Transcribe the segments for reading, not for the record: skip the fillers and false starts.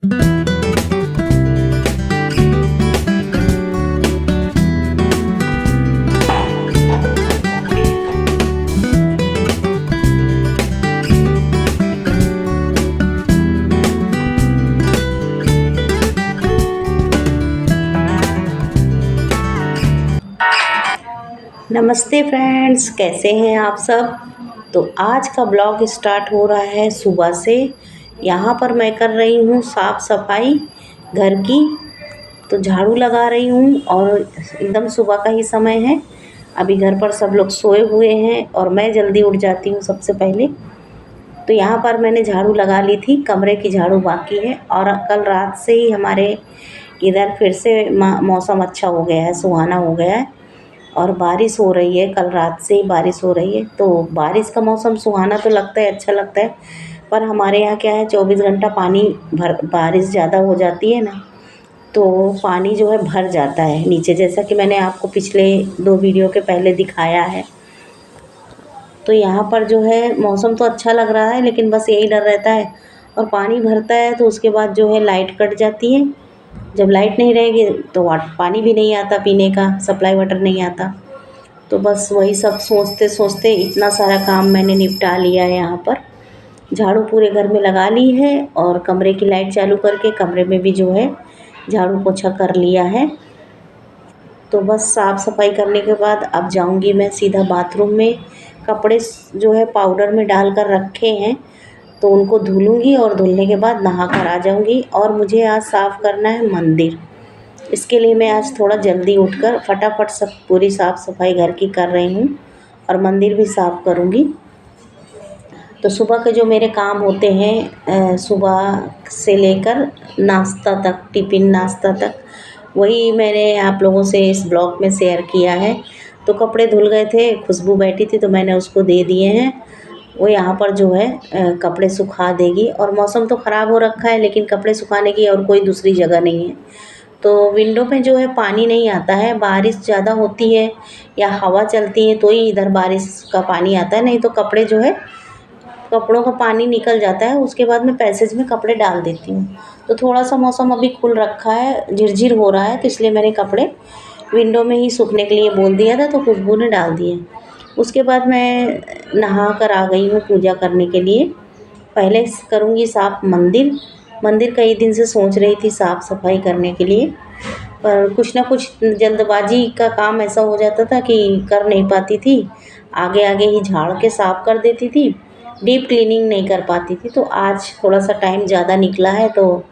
नमस्ते फ्रेंड्स, कैसे हैं आप सब। तो आज का ब्लॉग स्टार्ट हो रहा है सुबह से। यहाँ पर मैं कर रही हूँ साफ़ सफाई घर की। तो झाड़ू लगा रही हूँ और एकदम सुबह का ही समय है। अभी घर पर सब लोग सोए हुए हैं और मैं जल्दी उठ जाती हूँ सबसे पहले। तो यहाँ पर मैंने झाड़ू लगा ली थी, कमरे की झाड़ू बाकी है। और कल रात से ही हमारे इधर फिर से मौसम अच्छा हो गया है, सुहाना हो गया है और बारिश हो रही है। कल रात से ही बारिश हो रही है। तो बारिश का मौसम सुहाना तो लगता है, अच्छा लगता है। पर हमारे यहाँ क्या है, 24 घंटा पानी बारिश ज़्यादा हो जाती है ना, तो पानी जो है भर जाता है नीचे, जैसा कि मैंने आपको पिछले 2 वीडियो के पहले दिखाया है। तो यहाँ पर जो है मौसम तो अच्छा लग रहा है, लेकिन बस यही डर रहता है। और पानी भरता है तो उसके बाद जो है लाइट कट जाती है। जब लाइट नहीं रहेगी तो पानी भी नहीं आता, पीने का सप्लाई वाटर नहीं आता। तो बस वही सब सोचते सोचते इतना सारा काम मैंने निपटा लिया है। यहाँ पर झाड़ू पूरे घर में लगा ली है और कमरे की लाइट चालू करके कमरे में भी जो है झाड़ू पोछा कर लिया है। तो बस साफ़ सफाई करने के बाद अब जाऊंगी मैं सीधा बाथरूम में। कपड़े जो है पाउडर में डाल कर रखे हैं, तो उनको धुलूँगी और धुलने के बाद नहा कर आ जाऊँगी। और मुझे आज साफ़ करना है मंदिर। इसके लिए मैं आज थोड़ा जल्दी उठकर फटाफट सब पूरी साफ़ सफाई घर की कर रही हूँ और मंदिर भी साफ़ करूँगी। तो सुबह के जो मेरे काम होते हैं, सुबह से लेकर नाश्ता तक, टिफ़िन नाश्ता तक, वही मैंने आप लोगों से इस ब्लॉग में शेयर किया है। तो कपड़े धुल गए थे, खुशबू बैठी थी तो मैंने उसको दे दिए हैं। वो यहाँ पर जो है कपड़े सुखा देगी। और मौसम तो ख़राब हो रखा है, लेकिन कपड़े सुखाने की और कोई दूसरी जगह नहीं है। तो विंडो पे जो है पानी नहीं आता है। बारिश ज़्यादा होती है या हवा चलती है तो ही इधर बारिश का पानी आता है, नहीं तो कपड़े जो है, कपड़ों का पानी निकल जाता है। उसके बाद मैं पैसेज में कपड़े डाल देती हूँ। तो थोड़ा सा मौसम अभी खुल रखा है, झिरझिर हो रहा है, तो इसलिए मैंने कपड़े विंडो में ही सूखने के लिए बोल दिया था, तो खुशबू ने डाल दिए। उसके बाद मैं नहा कर आ गई हूँ पूजा करने के लिए। पहले करूँगी साफ़ मंदिर। मंदिर कई दिन से सोच रही थी साफ़ सफाई करने के लिए, पर कुछ ना कुछ जल्दबाजी का काम ऐसा हो जाता था कि कर नहीं पाती थी। आगे आगे ही झाड़ के साफ़ कर देती थी, डीप क्लीनिंग नहीं कर पाती थी। तो आज थोड़ा सा टाइम ज़्यादा निकला है, तो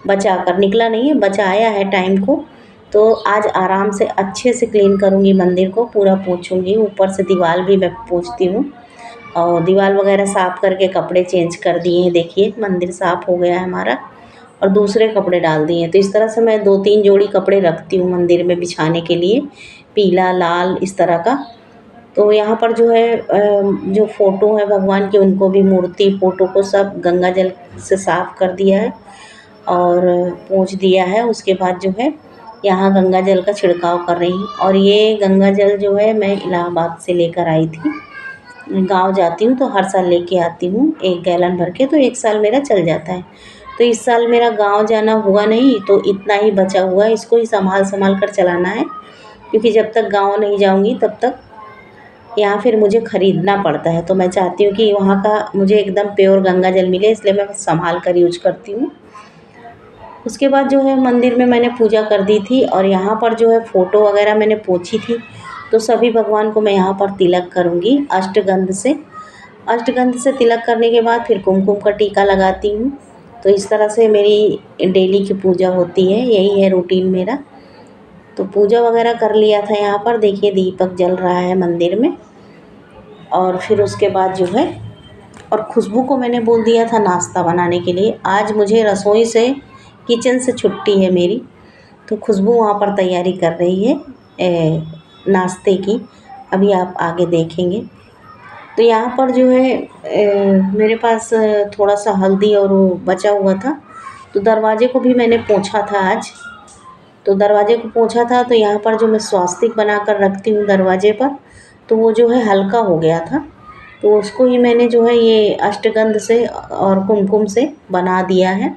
बचा कर निकला नहीं है, बचाया है टाइम को। तो आज आराम से अच्छे से क्लीन करूँगी मंदिर को, पूरा पोंछूँगी। ऊपर से दीवार भी मैं पोंछती हूँ और दीवार वगैरह साफ़ करके कपड़े चेंज कर दिए हैं। देखिए मंदिर साफ़ हो गया है हमारा और दूसरे कपड़े डाल दिए हैं। तो इस तरह से मैं 2-3 जोड़ी कपड़े रखती हूँ मंदिर में बिछाने के लिए, पीला लाल इस तरह का। तो यहाँ पर जो है जो फ़ोटो है भगवान की, उनको भी, मूर्ति फ़ोटो को सब गंगा जल से साफ़ कर दिया है और पोंछ दिया है। उसके बाद जो है यहाँ गंगा जल का छिड़काव कर रही हूँ। और ये गंगा जल जो है मैं इलाहाबाद से लेकर आई थी। गाँव जाती हूँ तो हर साल लेके आती हूँ 1 गैलन भर के, तो 1 साल मेरा चल जाता है। तो इस साल मेरा गाँव जाना हुआ नहीं, तो इतना ही बचा हुआ है, इसको ही संभाल कर चलाना है। क्योंकि जब तक गाँव नहीं जाऊँगी तब तक यहाँ फिर मुझे ख़रीदना पड़ता है। तो मैं चाहती हूँ कि वहाँ का मुझे एकदम प्योर गंगा जल मिले, इसलिए मैं संभाल कर यूज करती हूँ। उसके बाद जो है मंदिर में मैंने पूजा कर दी थी और यहाँ पर जो है फ़ोटो वगैरह मैंने पोंछी थी। तो सभी भगवान को मैं यहाँ पर तिलक करूँगी अष्टगंध से। अष्टगंध से तिलक करने के बाद फिर कुमकुम का टीका लगाती हूँ। तो इस तरह से मेरी डेली की पूजा होती है, यही है रूटीन मेरा। तो पूजा वगैरह कर लिया था। यहाँ पर देखिए दीपक जल रहा है मंदिर में। और फिर उसके बाद जो है, और खुशबू को मैंने बोल दिया था नाश्ता बनाने के लिए। आज मुझे रसोई से, किचन से छुट्टी है मेरी। तो खुशबू वहाँ पर तैयारी कर रही है नाश्ते की, अभी आप आगे देखेंगे। तो यहाँ पर जो है मेरे पास थोड़ा सा हल्दी और वो बचा हुआ था, तो दरवाजे को भी मैंने पोंछा था आज। तो दरवाजे को पोंछा था, तो यहाँ पर जो मैं स्वास्तिक बना कर रखती हूँ दरवाजे पर, तो वो जो है हल्का हो गया था। तो उसको ही मैंने जो है ये अष्टगंध से और कुमकुम से बना दिया है।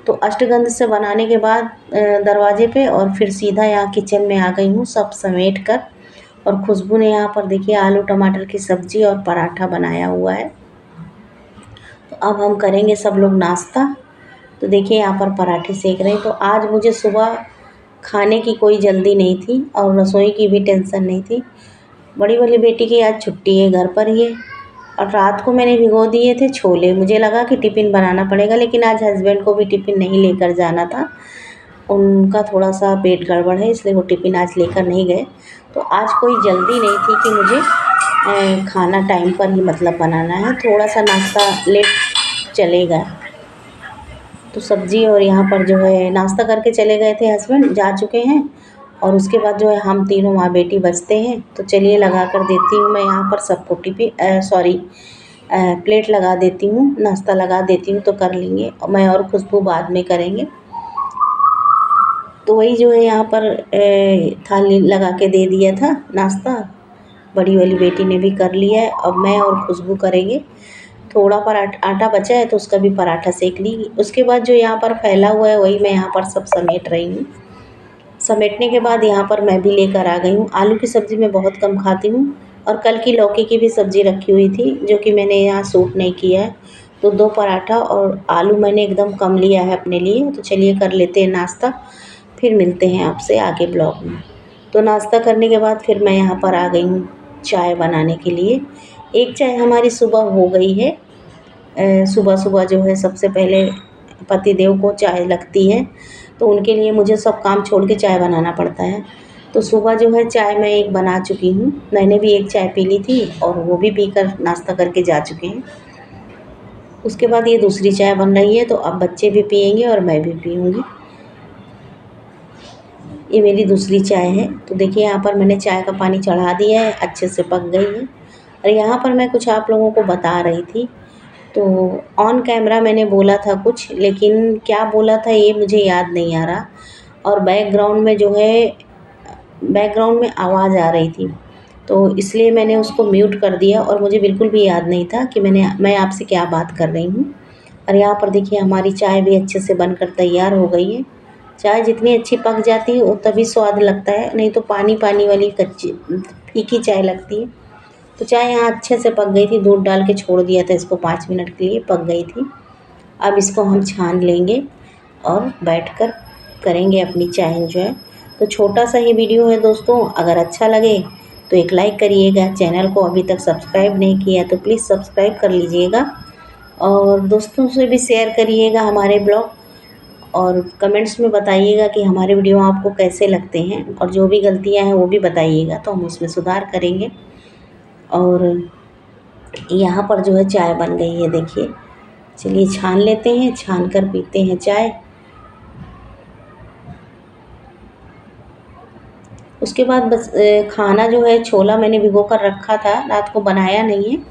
तो अष्टगंध से बनाने के बाद दरवाजे पे और फिर सीधा यहाँ किचन में आ गई हूँ सब समेट कर। और खुशबू ने यहाँ पर देखिए आलू टमाटर की सब्ज़ी और पराठा बनाया हुआ है। तो अब हम करेंगे सब लोग नाश्ता। तो देखिए यहाँ पर पराठे सेक रहे हैं। तो आज मुझे सुबह खाने की कोई जल्दी नहीं थी और रसोई की भी टेंशन नहीं थी। बड़ी वाली बेटी की आज छुट्टी है, घर पर ही है। और रात को मैंने भिगो दिए थे छोले। मुझे लगा कि टिफ़िन बनाना पड़ेगा, लेकिन आज हस्बैंड को भी टिफ़िन नहीं लेकर जाना था। उनका थोड़ा-सा पेट गड़बड़ है, इसलिए वो टिफ़िन आज लेकर नहीं गए। तो आज कोई जल्दी नहीं थी कि मुझे खाना टाइम पर ही मतलब बनाना है, थोड़ा-सा नाश्ता लेट चलेगा। तो सब्ज़ी और यहाँ पर जो है नाश्ता करके चले गए थे हस्बैंड, जा चुके हैं। और उसके बाद जो है हम तीनों माँ बेटी बचते हैं। तो चलिए लगा कर देती हूँ मैं यहाँ पर सबको प्लेट लगा देती हूँ, नाश्ता लगा देती हूँ तो कर लेंगे। मैं और खुशबू बाद में करेंगे। तो वही जो है यहाँ पर थाली लगा के दे दिया था नाश्ता। बड़ी वाली बेटी ने भी कर लिया है। अब मैं और खुशबू करेंगे। थोड़ा आटा बचा है तो उसका भी पराठा सेक ली। उसके बाद जो यहाँ पर फैला हुआ है वही मैं यहाँ पर सब समेट रही हूँ। समेटने के बाद यहाँ पर मैं भी लेकर आ गई हूँ। आलू की सब्ज़ी मैं बहुत कम खाती हूँ और कल की लौकी की भी सब्ज़ी रखी हुई थी जो कि मैंने यहाँ सूट नहीं किया है। तो 2 पराठा और आलू मैंने एकदम कम लिया है अपने लिए। तो चलिए कर लेते हैं नाश्ता, फिर मिलते हैं आपसे आगे ब्लॉग में। तो नाश्ता करने के बाद फिर मैं यहाँ पर आ गई हूँ चाय बनाने के लिए। एक चाय हमारी सुबह हो गई है। सुबह-सुबह जो है सबसे पहले पतिदेव को चाय लगती है, तो उनके लिए मुझे सब काम छोड़ के चाय बनाना पड़ता है। तो सुबह जो है चाय मैं एक बना चुकी हूँ। मैंने भी एक चाय पी ली थी और वो भी पीकर नाश्ता करके जा चुके हैं। उसके बाद ये दूसरी चाय बन रही है, तो अब बच्चे भी पिएँगे और मैं भी पीऊँगी। ये मेरी दूसरी चाय है। तो देखिए यहाँ पर मैंने चाय का पानी चढ़ा दिया है, अच्छे से पक गई है। और यहाँ पर मैं कुछ आप लोगों को बता रही थी। तो ऑन कैमरा मैंने बोला था कुछ, लेकिन क्या बोला था ये मुझे याद नहीं आ रहा। और बैकग्राउंड में आवाज़ आ रही थी, तो इसलिए मैंने उसको म्यूट कर दिया और मुझे बिल्कुल भी याद नहीं था कि मैं आपसे क्या बात कर रही हूँ। और यहाँ पर देखिए हमारी चाय भी अच्छे से बनकर तैयार हो गई है। चाय जितनी अच्छी पक जाती है वो तभी स्वाद लगता है, नहीं तो पानी-पानी वाली कच्ची फीकी चाय लगती है। तो चाय यहाँ अच्छे से पक गई थी, दूध डाल के छोड़ दिया था इसको 5 मिनट के लिए, पक गई थी। अब इसको हम छान लेंगे और बैठकर करेंगे अपनी चाय एंजॉय। तो छोटा सा ही वीडियो है दोस्तों, अगर अच्छा लगे तो एक लाइक करिएगा। चैनल को अभी तक सब्सक्राइब नहीं किया तो प्लीज़ सब्सक्राइब कर लीजिएगा और दोस्तों से भी शेयर करिएगा हमारे ब्लॉग। और कमेंट्स में बताइएगा कि हमारे वीडियो आपको कैसे लगते हैं और जो भी गलतियाँ हैं वो भी बताइएगा, तो हम उसमें सुधार करेंगे। और यहाँ पर जो है चाय बन गई है देखिए। चलिए छान लेते हैं, छान कर पीते हैं चाय। उसके बाद बस खाना जो है छोला मैंने भिगो कर रखा था, रात को बनाया नहीं है।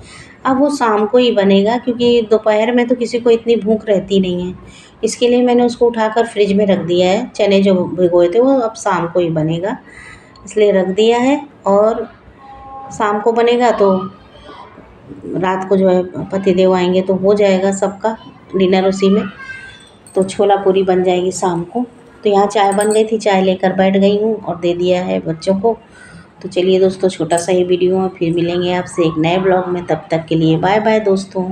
अब वो शाम को ही बनेगा क्योंकि दोपहर में तो किसी को इतनी भूख रहती नहीं है। इसके लिए मैंने उसको उठाकर फ्रिज में रख दिया है। चने जो भिगोए थे वो अब शाम को ही बनेगा, इसलिए रख दिया है। और शाम को बनेगा तो रात को जो है पतिदेव आएंगे तो हो जाएगा सबका डिनर उसी में। तो छोला पूरी बन जाएगी शाम को। तो यहाँ चाय बन गई थी, चाय लेकर बैठ गई हूँ और दे दिया है बच्चों को। तो चलिए दोस्तों छोटा सा ही वीडियो है, फिर मिलेंगे आपसे एक नए ब्लॉग में। तब तक के लिए बाय बाय दोस्तों।